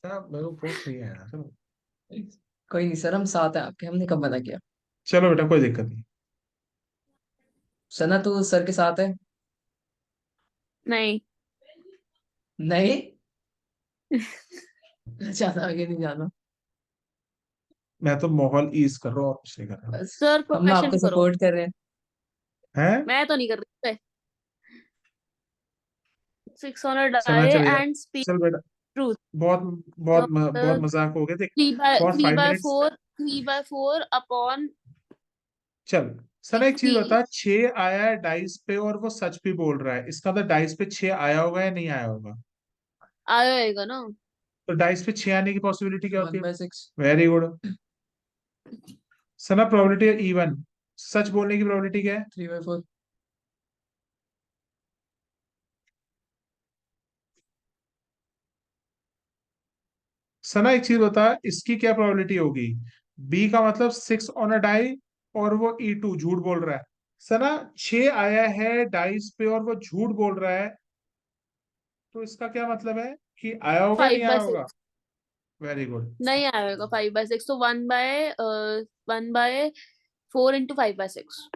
बेटा मेरे को पोस्ट नहीं आया, चलो। कोई नहीं सर, हम साथ हैं आपके, हमने कब मना किया। चलो बेटा कोई दिक्कत नहीं। सना तू सर के साथ है? नहीं। नहीं। जाना आगे नहीं जाना। मैं तो माहौल ईज कर रहा हूँ और कुछ नहीं कर रहा। बस। सर हम ना क्वेश्चन आपको करो। सपोर्ट कर रहे हैं। है। मैं तो नहीं कर रही। 6 ऑन सना डाई चल यार। एंड स्पीक चल बेटा। ट्रूथ। बहुत तो बहुत मजाक हो गया देख। Three by for three five by minutes four 3/4 upon चल। सना एक चीज 16। बता, 6 आया है डाइस पे और वो सच भी बोल रहा है, इसका मतलब डाइस पे 6 आया होगा या नहीं आया होगा? आएगा ना। तो डाइस पे 6 आने की पॉसिबिलिटी क्या होती वन है? By six very good. Sana probability है इवन, सच बोलने की प्रोबेबिलिटी क्या है? 3/4। सना एक चीज बता, इसकी क्या प्रोबेबिलिटी होगी? बी का मतलब 6 ऑन अ डाई और वो E2 झूठ बोल रहा है। सना 6 आया है डाइस पे और वो झूठ बोल रहा है, तो इसका क्या मतलब है कि आया होगा या नहीं फाइव आया बाय होगा? Six very good. नहीं आएगा। 5/6 तो 1/4 into 5/6।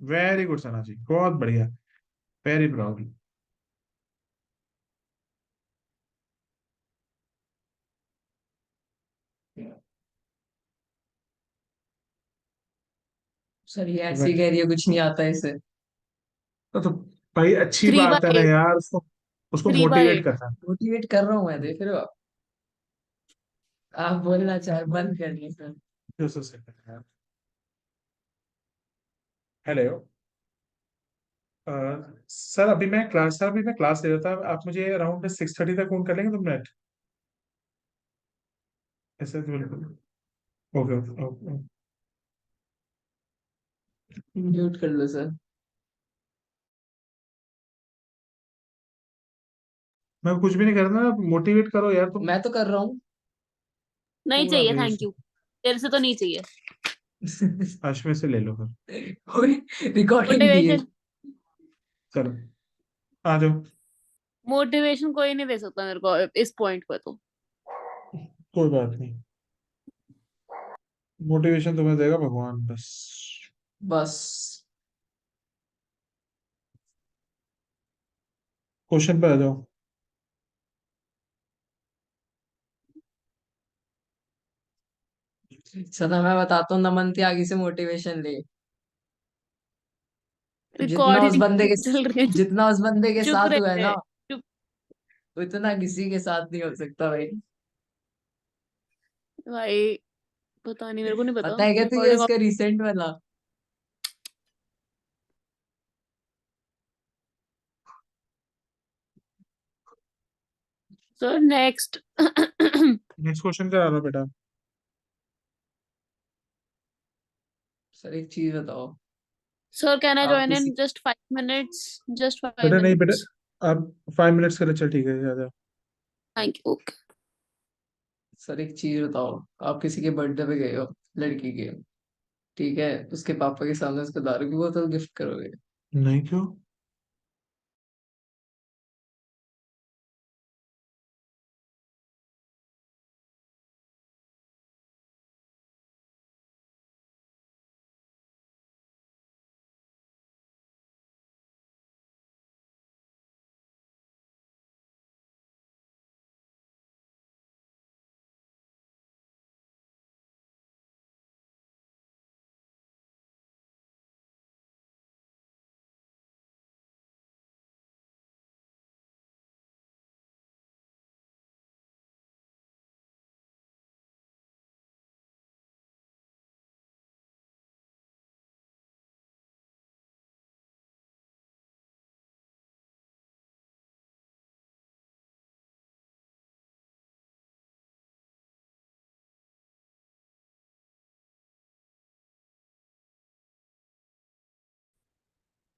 वेरी गुड सना जी, बहुत बढ़िया। Very proud. सर ये ऐसे ही कह रही है, कुछ नहीं आता इसे। तो भाई अच्छी थ्री बात है बाई ना एट यार, उसको उसको थ्री बाई मोटिवेट एट करना। मोटिवेट कर रहा हूँ मैं, देख रहे हो आप बोलना चाहे बंद करिए सर। जो सर यार। हेलो। सर अभी मैं क्लास ले रहा था, आप मुझे अराउंड 6:30 तक फोन कर लेंगे 2 मिनट? ऐसे तो बिल्कुल। Okay okay okay. म्यूट कर लो सर। मैं कुछ भी नहीं कर रहा, मोटिवेट करो यार तुम। मैं तो कर रहा हूँ। नहीं पूरा चाहिए, थैंक वेस्ट। यू। तेरे से तो नहीं चाहिए। अश्व से ले लो फिर। रिकॉर्डिंग भी है। मोटिवेशन। चलो आ जाओ। मोटिवेशन कोई नहीं दे सकता मेरे को इस पॉइंट पे तो। कोई बात नहीं, मोटिवेशन तुम्हें देगा भगवान बस। बस। क्वेश्चन पे आ जाओ। सदा मैं बताता हूँ, नमन त्यागी से मोटिवेशन ले। जितना उस रिकॉर्डिंग बंदे के चल रही है। जितना उस बंदे के चुप साथ हुआ है रहे। ना, चुप। उतना किसी के साथ नहीं हो सकता भाई। भाई पता नहीं, मेरे को नहीं पता। पता है क्या तुझे रिकॉर्डिंग। उसका रिसेंट वाला? Sir next. नेक्स्ट क्वेश्चन करा लो बेटा। सर एक चीज बताओ। सर कैन आई आप ज्वाइन किसी in just 5 minutes? Just five बेटा नहीं बेटा, मिनट्स आप 5 मिनट्स के लिए, चल ठीक है ज्यादा। Thank you. ओके। सर एक चीज बताओ, आप किसी के बर्थडे पे गए हो, लड़की के, ठीक है, उसके पापा के सामने उसको दारू की बोतल गिफ्ट करोगे? नहीं क्यों?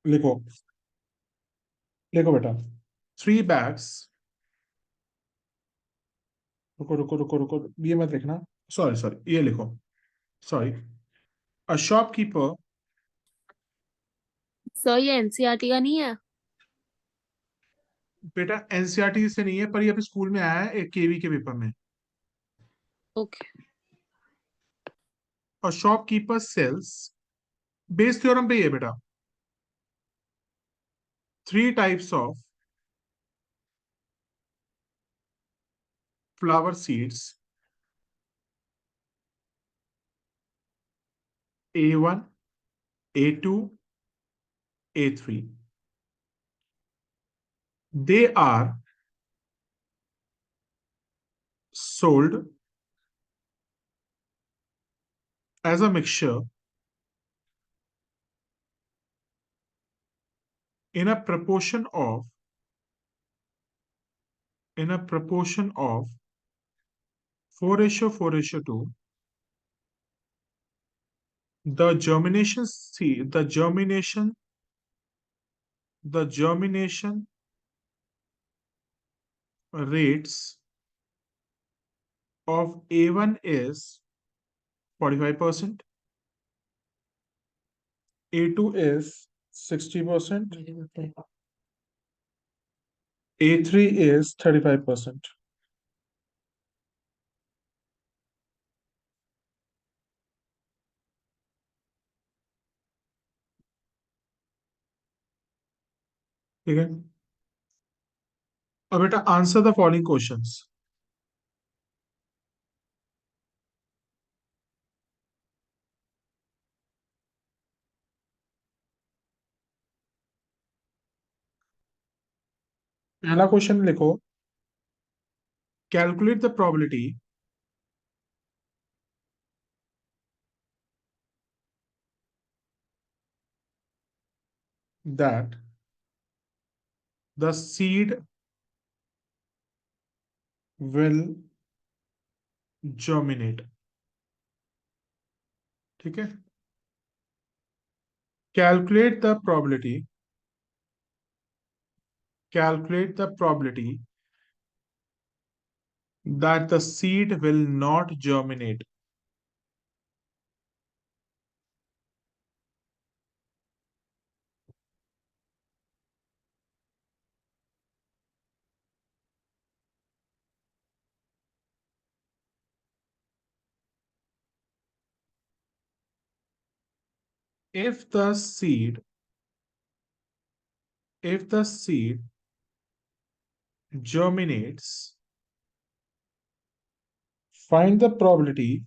लिखो। लिखो बेटा। 3 बैग्स। रुको रुको रुको रुको, ये मत लिखना। सॉरी सॉरी, ये लिखो। सॉरी। A shopkeeper. सर ये एनसीईआरटी का नहीं है? बेटा एनसीईआरटी से नहीं है, पर ये अभी स्कूल में आया है एक केवी के पेपर में। Okay. A shopkeeper sells, Bayes theorem पे ही है बेटा, 3 types of flower seeds, A1, A2, A3. They are sold as a mixture in a proportion of 4:4:2. The germination rates of A1 is 45%, A2 is 60%, A3 is 35%. ठीक है, अब बेटा answer the following questions. पहला question लिखो, calculate the probability that the seed will germinate. ठीक है, calculate the probability that the seed will not germinate. If the seed germinates, find the probability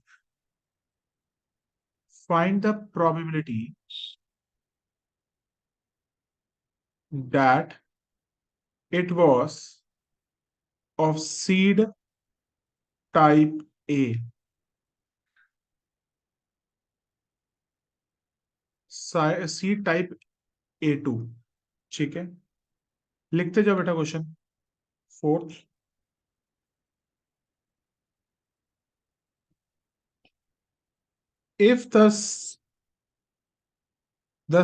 that it was of seed type A. Seed type A2. ठीक है, लिखते जाओ बेटा question. Fourth, if the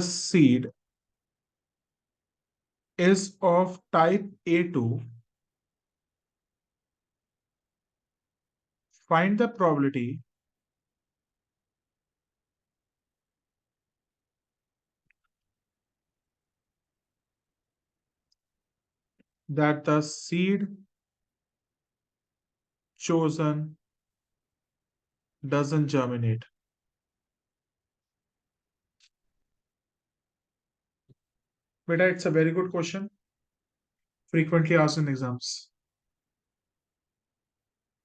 seed is of type A2, find the probability that the seed chosen doesn't germinate. Beta, it's a very good question. Frequently asked in exams.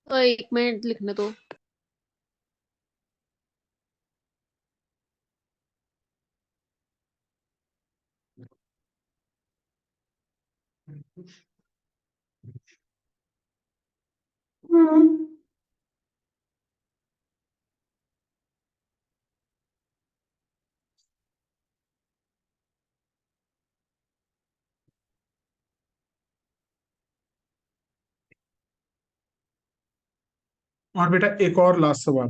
तो 1 minute लिखने दो. और बेटा एक और लास्ट सवाल.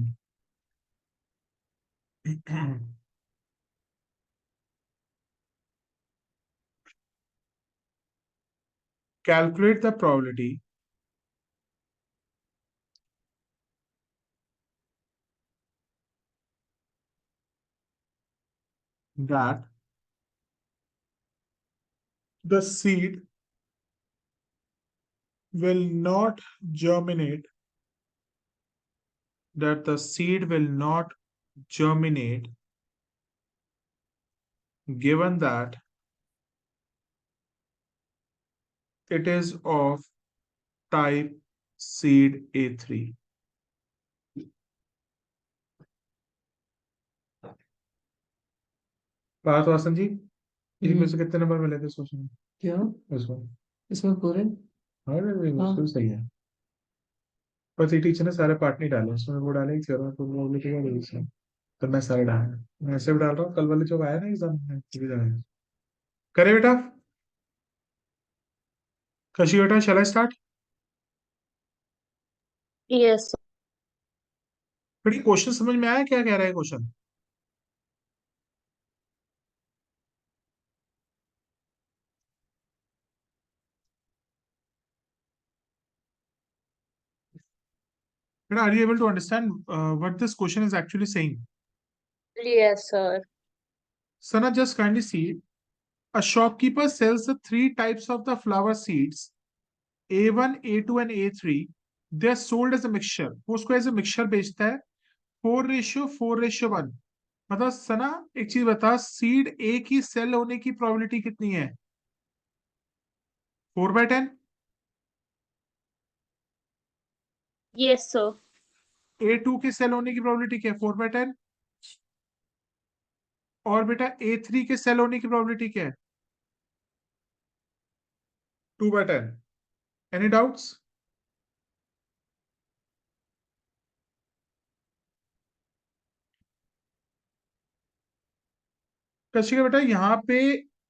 Calculate the probability that the seed will not germinate that the seed will not germinate given that it is of type seed A3? बात वासन जी, इसमें से कितने नंबर मिले थे इस क्वेश्चन में? क्या इसमें इसमें पूरे? हाँ हाँ। बिल्कुल सही है। बस ये टीचर ने सारे पार्ट नहीं डाले, उसमें वो डाले एक थ्योरम तो वो लिखेगा वही इसमें। तो मैं सारे डाल, मैं ऐसे भी डाल रहा हूँ, कल वाले जो आया ना एग्जाम में ये भी डाले। करे बेटा, कशी बेटा, शैल आई स्टार्ट? Yes. बेटी क्वेश्चन समझ में आया, क्या कह रहा है क्वेश्चन? बेटा are you able to understand what this question is actually saying? Yes, sir. Sana just kindly see, a shopkeeper sells the three types of the flower seeds A1, A2 and A3. They are sold as a mixture. वो उसको as a mixture बेचता है 4:4:1। मतलब सना एक चीज बता, seed ए की cell होने की प्रोबेबिलिटी कितनी है? 4/10। Yes, sir. A2 के सेल होने की प्रोबेबिलिटी क्या है? 4/10। और बेटा A3 के सेल होने की प्रोबेबिलिटी क्या है? 2/10। Any doubts? कशिका बेटा यहाँ पे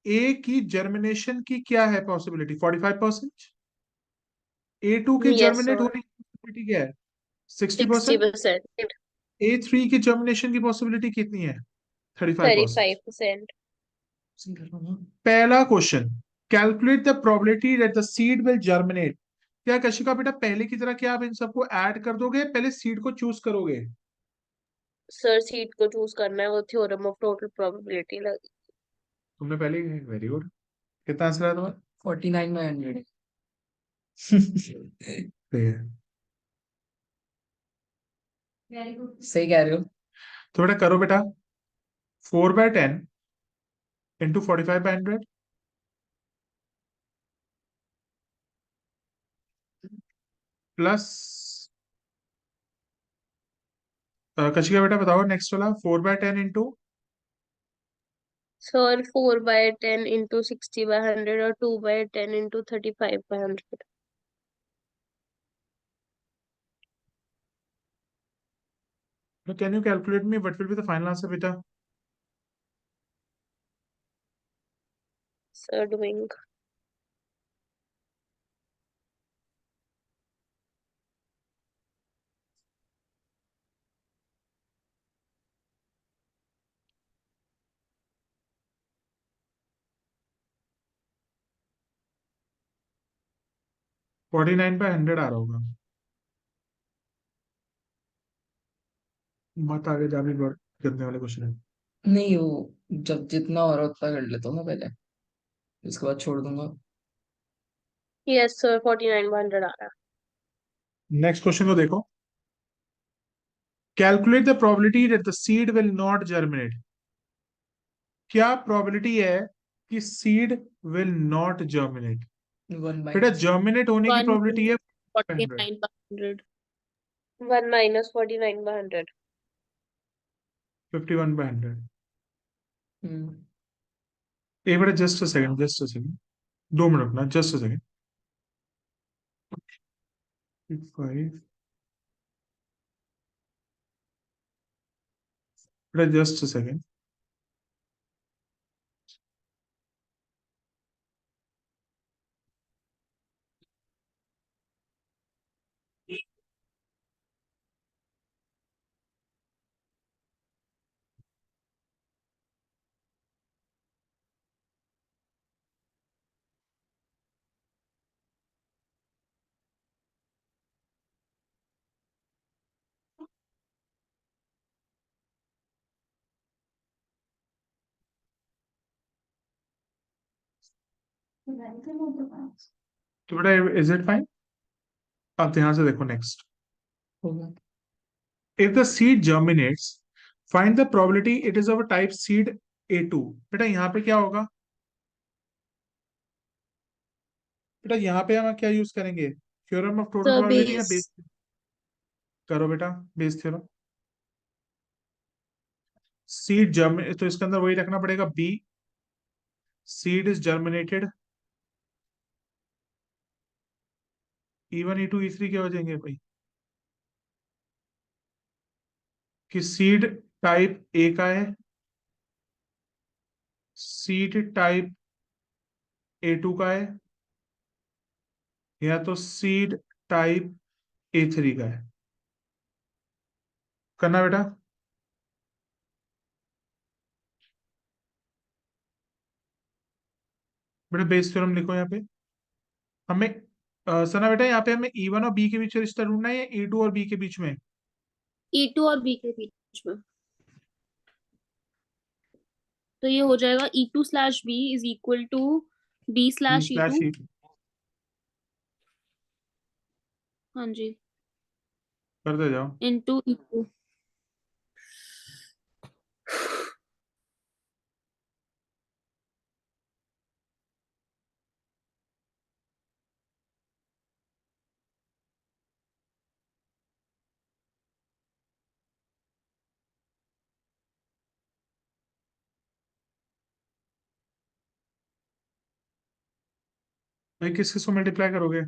ए की जर्मिनेशन की क्या है पॉसिबिलिटी? 45%। A2 के Yes, जर्मिनेट sir. होने की पॉसिबिलिटी क्या है? 60%। 60%. A3 की जर्मिनेशन की पॉसिबिलिटी कितनी है? 35%। 35%. पहला question, calculate the probability that the seed will germinate. क्या कशिका बेटा पहले की तरह क्या आप इन सबको ऐड कर दोगे, पहले सीड को चूज करोगे? सर सीट को चूज करना है, वो थ्योरम ऑफ टोटल प्रोबेबिलिटी लगी। तुमने पहले, वेरी गुड। कितना आंसर आया तुम्हारा? 49/100। सही है। सही कह रहे हो। तो बेटा करो बेटा, 4/10 इंटू 45/100 प्लस, कशिका बेटा बताओ नेक्स्ट वाला, 4/10 इंटू सर 4/10 इंटू 60/100 और 2/10 into 35/100। Can you calculate me what will be the final answer बेटा? Sir doing. Forty nine by 100 आ रहा होगा। मत आगे जा भी बढ़ करने वाले क्वेश्चन है। नहीं, वो जब जितना हो रहा उतना कर लेता हूँ ना पहले, उसके बाद छोड़ दूंगा। यस सर 49/100 आ रहा नेक्स्ट क्वेश्चन को देखो, calculate the probability that the seed will not germinate. क्या प्रोबेबिलिटी है कि सीड विल नॉट जर्मिनेट? 1 बेटा माइनस जर्मिनेट होने की है। प्रोबेबिलिटी है 100। 49/100। 1 माइनस 49/100। 51/100। एक बेटा just a second, just a second, 2 minute ना, जस्ट अ सेकंड। 5, बेटा जस्ट अ सेकंड। तो बेटा इज इट फाइन? अब ध्यान से देखो नेक्स्ट। होगा। if the seed germinates, find the probability it is of a type seed A2। बेटा यहाँ पे क्या होगा? बेटा यहाँ पे हम क्या यूज करेंगे? Theorem of total The probability या बेस? base. करो बेटा, बेस थ्योरम। सीड जर्म तो इसके अंदर वही रखना पड़ेगा, B seed is germinated. E1 E2 E3 क्या हो जाएंगे भाई? कि सीड टाइप ए का है, सीड टाइप A2 का है, या तो सीड टाइप A3 का है। करना बेटा। बेटा बेस थ्योरम लिखो यहाँ पे। हमें सना बेटा यहाँ पे हमें E1 और बी के बीच में रिश्ता ढूंढना है या E2 और बी के बीच में? E2 और B के बीच में। तो ये हो जाएगा E2/B is equal to B B slash slash E2। E2 हाँ जी। करते जाओ। Into E2। भाई किस किस को मल्टीप्लाई करोगे?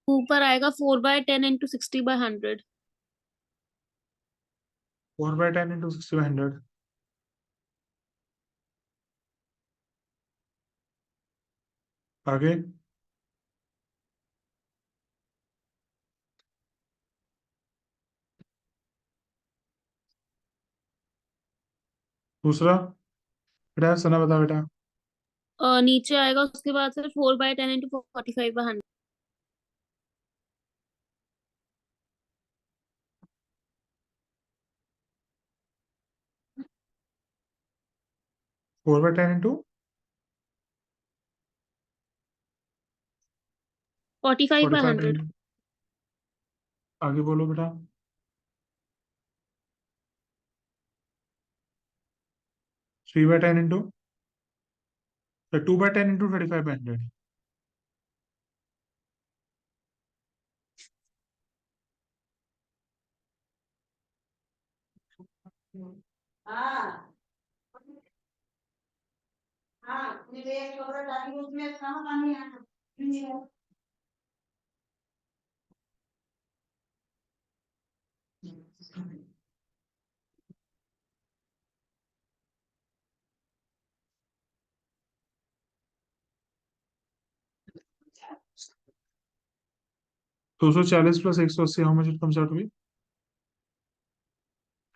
ऊपर आएगा 4/10 इंटू 60/100। 4/10 इंटू 60/100। आगे दूसरा। बेटा सना बता बेटा। नीचे आएगा उसके बाद फिर 4/10 इंटू 45/100। 4/10 इंटू 45 45/100। आगे बोलो बेटा। 3/10 इंटू 2/10 इंटू 35/100। हाँ हाँ मेरे एक छोटा डाली उसमें कहाँ पानी है 240 plus 180, how much it comes out to be?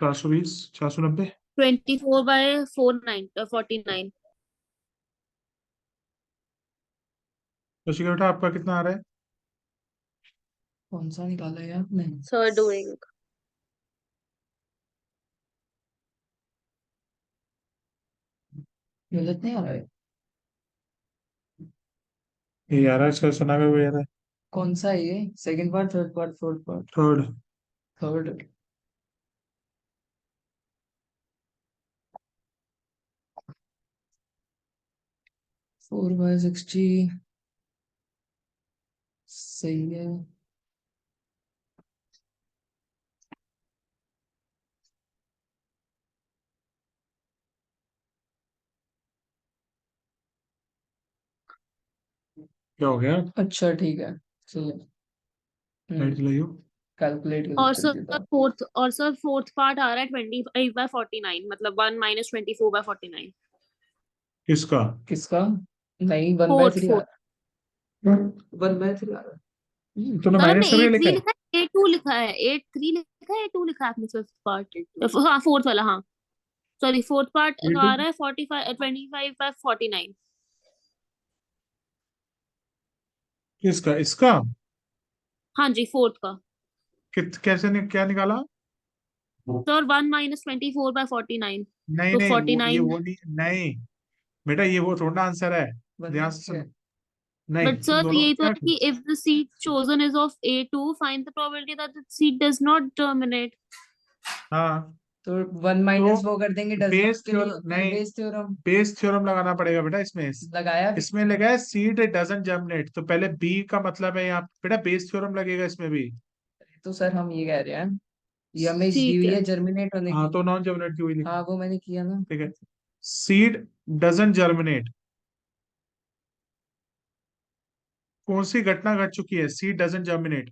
420, 490। 24/49 49। तो शिखा बेटा आपका कितना आ रहा है? कौन सा निकाला है आपने? Sir doing. गलत नहीं आ रहा है? ये आ रहा है, इसका सुना हुआ आ रहा है। कौन सा है ये? Second part, third part, fourth part? Third. Third. 4/60 सही है। क्या हो गया? अच्छा ठीक है, सही है। लाइट जलाइयो। कैलकुलेट और कर सर देता हूँ। फोर्थ पार्ट आ रहा है 25/49, मतलब 1 - 24/49। किसका? किसका? नहीं, 1/3 आ फोर्थ। रहा है। 1/3 आ रहा है। तुमने सर आपने माइनस करके एट लिखा थ्री है? लिखा है, A2 लिखा है, 8/3 लिखा है, A2 लिखा है आपने फिफ्थ पार्ट। हाँ फोर्थ वाला, हाँ। सॉरी, फोर्थ पार्ट ये टू आ रहा है 25/49। किसका? इसका? हाँ जी, फोर्थ का। कैसे क्या निकाला? सर 1 माइनस 24/49 नहीं तो नहीं, वो ये 49। वो नहीं नहीं बेटा, ये वो थोड़ा आंसर है, ध्यान से सुनो। नहीं, बट तुम सर दोनों यही तो है क्या, कि if the seat chosen is of A2 find the probability that the seat does not terminate। हाँ तो 1 तो माइनस वो कर देंगे, डज नॉट बेस के लिए थ्योरम होता है नहीं, बेस थ्योरम। बेस थ्योरम लगाना पड़ेगा बेटा इसमें। लगाया भी। इसमें लगा है सीड डजंट जर्मिनेट, तो पहले बी का मतलब है यहाँ बेटा बेस थ्योरम लगेगा इसमें भी। तो सर हम ये कह रहे हैं, ये हमें दी ठीक हुई है। है जर्मिनेट होने हाँ की। तो नॉन जर्मिनेट की हुई लिखी, हाँ वो मैंने किया ना। ठीक है। सीड डजंट जर्मिनेट, कौन सी घटना घट चुकी है, सीड डजंट जर्मिनेट?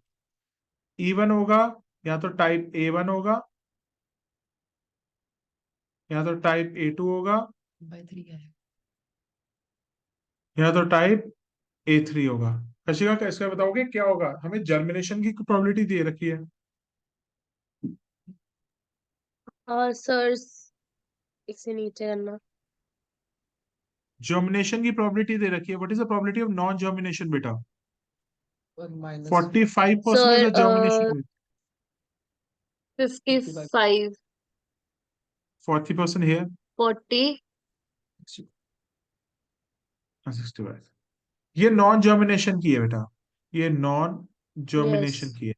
E1 होगा, या तो टाइप A1 होगा, या तो टाइप A2 होगा, 1/3 है। या तो टाइप A3 होगा। कशिका कैसे बताओगे क्या होगा? हमें जर्मिनेशन की प्रोबेबिलिटी दे रखी है। और सर इससे नीचे करना। जर्मिनेशन की प्रोबेबिलिटी दे रखी है। What is the probability of non germination बेटा? 1 minus 45% sir is the germination rate. 55 55 40% here 40 and 65। ये नॉन जर्मिनेशन की है बेटा, ये नॉन यस। जर्मिनेशन की है।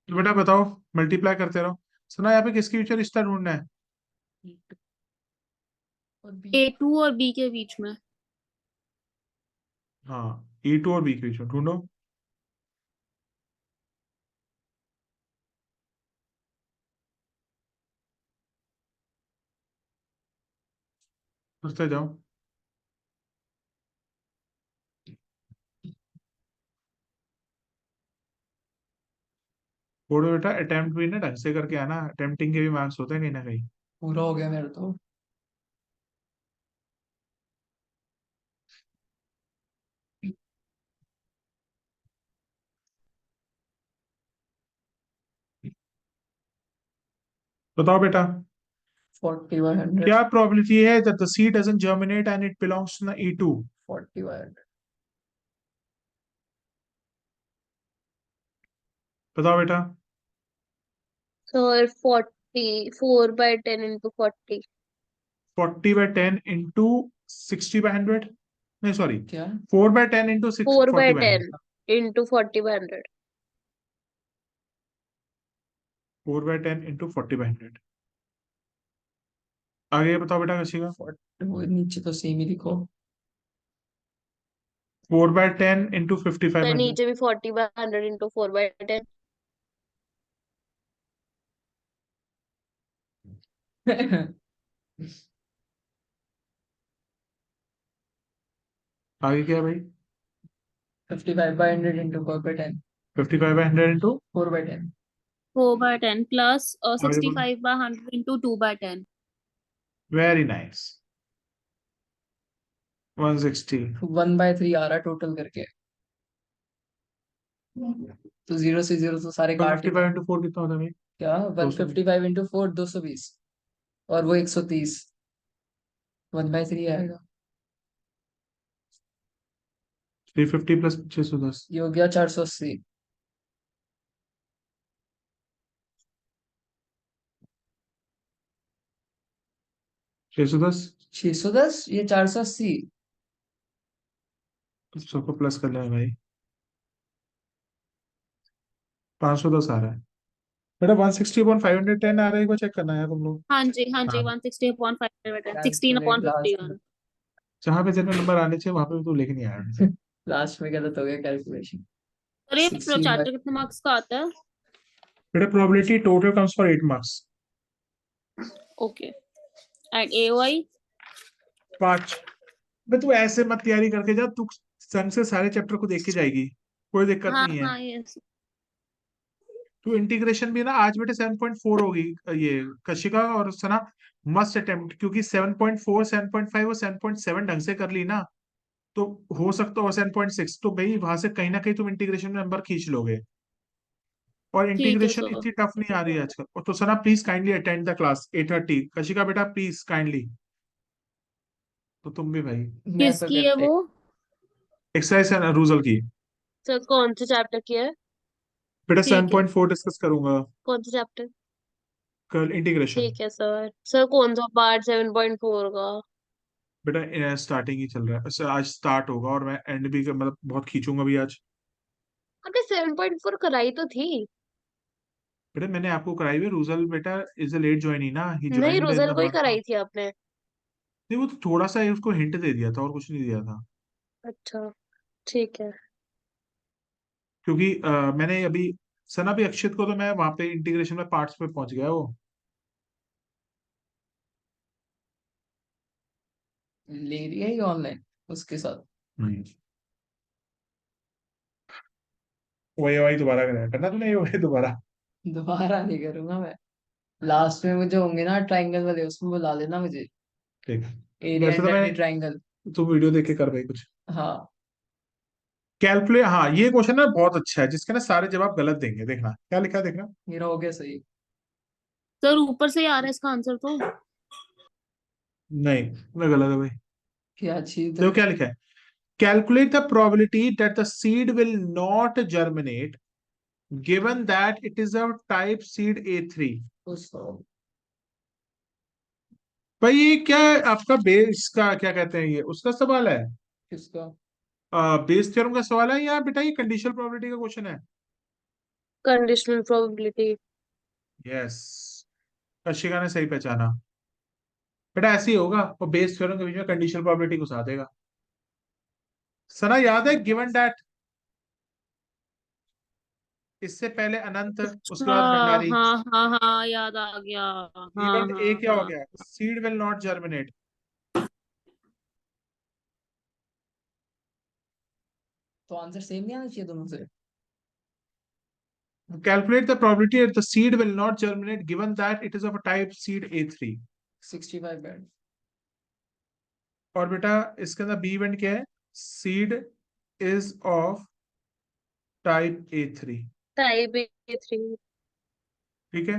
तो बेटा बताओ, मल्टीप्लाई करते रहो। सुना, यहाँ पे किसके बीच में रिश्ता ढूंढना है? और बी। A2 और B के बीच में। हाँ, E2 और B के बीच में ढूंढो। सोचते जाओ। बोलो बेटा, अटेम्प्ट भी ना ढंग से करके आना, अटेम्प्टिंग के भी मार्क्स होते हैं कहीं ना कहीं। पूरा हो गया मेरा तो। बताओ बेटा, 40/100। क्या प्रोबेबिलिटी है that the seed doesn't germinate and it belongs to the E2? 40/100। बताओ बेटा। Sir 44/10 into 40। 40/10 इंटू 60/100, नहीं सॉरी, क्या? 4/10 इंटू 4 by 40/100। 10 into 40/100। 4/10 इंटू 40/100। आगे बताओ बेटा कसी का। 40 वो नीचे तो सेम ही लिखो। 4/10 इंटू तो 5500। नीचे भी 40/100 into 4/10। आगे क्या है भाई? 55/100 into 4/10। 55/100 इंटू 4/10। 4/10 plus आगे बोलो। 65/100 into 2/10। Very nice, 160। 1/3 आ रहा टोटल करके। तो 0 से 0 तो सारे काट ही 155 इंटू 4 कितना होता है भाई? क्या। 220। 155 into 4 220। और वो 130। 1/3 आएगा। 350 प्लस 610। ये हो गया 480। 610 610 ये 480। सबको प्लस कर लेना भाई, 510 आ रहा है बेटा। 160/510 आ रहा है, एक बार चेक करना है तुम लोग। हाँ जी हाँ जी हाँ, 160/510 कैलकुलेट लास्ट 16/51। में। जहाँ पे तेरे नंबर आने चाहिए वहां पे तू लेके नहीं आया। लास्ट में गलत हो गया कैलकुलेशन। अरे 16 बाय। चैप्टर कितने मार्क्स का आता है? बेटा probability total comes for 8 marks. Okay eight AOI। 5। बे तू ऐसे मत तैयारी करके जा, तू संग से सारे चैप्टर को देख के जाएगी, कोई दिक्कत हाँ नहीं है। हाँ यस। तू इंटीग्रेशन भी ना आज बेटे 7.4 होगी, ये कशिका और सना मस्ट अटेम्प्ट, क्योंकि 7.4 7.5 और 7.7 ढंग से कर ली ना, तो हो सकता हो 7.6, तो भाई वहां से कहीं ना कहीं तुम इंटीग्रेशन में नंबर खींच लोगे। और ठीक है इंटीग्रेशन सर। इतनी टफ नहीं आ रही है आजकल। और तो Sana please kindly attend the class 8:30। Kashika बेटा प्लीज काइंडली, तो तुम भी भाई। मैं तो किसकी है करते। वो? एक्सरसाइज एंड अरूजल की। सर कौन सा चैप्टर किया है? बेटा ठीक है। 7.4 डिस्कस करूंगा कौन सा चैप्टर? कल, इंटीग्रेशन। ठीक है सर। सर कौन सा पार्ट 7.4 का? बेटा स्टार्टिंग ही चल रहा है, अच्छा आज स्टार्ट होगा और मैं एंड भी मतलब बहुत खींचूंगा भी आज। अबे 7.4 कराई तो थी। बेटा मैंने आपको कराई हुई रूजल, बेटा इज अ लेट ज्वाइनी ना, ही नहीं, ज्वाइंड इन रुजल द को ही मंथ। कराई थी आपने। नहीं वो तो थोड़ा सा ही उसको हिंट दे दिया था और कुछ नहीं दिया था। अच्छा, ठीक है। क्योंकि मैंने अभी सना भी अक्षित को तो मैं वहां पे इंटीग्रेशन में पार्ट्स पे पहुंच गया वो। ले रही है ये ऑनलाइन उसके साथ? नहीं, वही वही दोबारा करना तूने, ये वही दोबारा। दोबारा नहीं करूंगा मैं। लास्ट में मुझे होंगे ना ट्रायंगल वाले, उसमें बुला लेना मुझे। ठीक। एरिया वैसे तो अंडर मैं, द ट्रायंगल। तू वीडियो देख के कर भाई कुछ। हाँ। कैलकुलेट, हाँ ये क्वेश्चन ना बहुत अच्छा है, जिसके ना सारे जवाब गलत देंगे, देखना क्या लिखा है देखना। मेरा हो गया सही। सर ऊपर से ही आ रहा है इसका आंसर तो। नहीं मैं गलत है भाई। क्या चीज देखो है? क्या लिखा है, calculate the probability that the seed will not germinate given that it is of type seed A3। उसको। भाई ये क्या है? आपका बेस का क्या कहते हैं, ये उसका सवाल है, किसका? बेस थ्योरम का सवाल है, या बेटा ये कंडीशनल प्रोबेबिलिटी का क्वेश्चन है? Conditional probability. यस, कशिका ने सही पहचाना। बेटा ऐसे ही होगा, और बेस थ्योरम के बीच में कंडीशनल प्रोबेबिलिटी घुसा देगा। सना याद है गिवन दैट, इससे पहले अनंत, उसके बाद हाँ भंडारी। हाँ हाँ हाँ, याद आ गया। हाँ गिवन ए हाँ क्या हो हाँ। गया, सीड विल नॉट जर्मिनेट। तो आंसर सेम नहीं आना चाहिए दोनों से? Calculate the probability that the seed will not germinate given that it is of a type seed A3। 65 band. और बेटा इसके अंदर बी इवेंट क्या है, seed is of type A3। Type A3। ठीक है,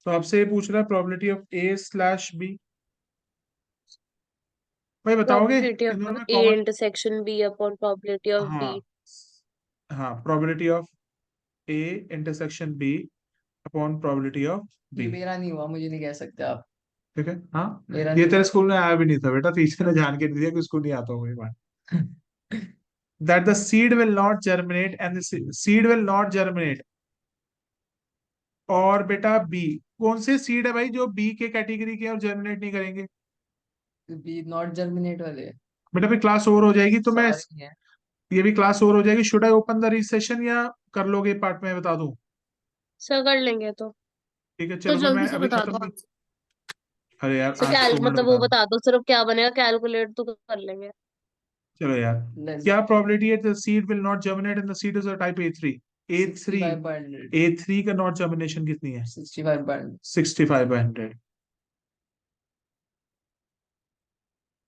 तो आपसे ये पूछ रहा है प्रोबेबिलिटी ऑफ A/B। भाई बताओगे प्रोबेबिलिटी इन दोनों ऑफ में A common? Intersection B upon probability of B। हाँ हाँ, probability of A intersection B upon probability of ये B। मेरा नहीं हुआ, मुझे नहीं कह सकते आप। ठीक है हाँ, मेरा ये नहीं तेरे हुआ। स्कूल में आया भी नहीं था बेटा, टीचर ने जान के नहीं दिया कि स्कूल नहीं आता होगा ये बात। That the seed will not germinate and the seed will not germinate। और बेटा बी, कौन से सीड है भाई जो बी के कैटेगरी के और जर्मिनेट नहीं करेंगे? बी नॉट जर्मिनेट वाले। बेटा फिर क्लास ओवर हो जाएगी तो मैं सारे ही हैं। ये भी क्लास ओवर हो जाएगी। Should I open the recession या कर लोगे पार्ट में बता दूं? सर कर लेंगे तो। ठीक है तो चलो, फिर जल्दी मैं से अभी बता खत्म दो। कर। अरे यार तो आज क्या 2 मिनट मतलब वो बता दो। बता दो सिर्फ क्या बनेगा, कैलकुलेट तो कर लेंगे। चलो यार, लेस। क्या प्रोबेबिलिटी है the seed will not germinate and the seed is a type A3? A3, 65 band. A3 का नॉट जर्मिनेशन कितनी है? 65 बैंड। 65/100।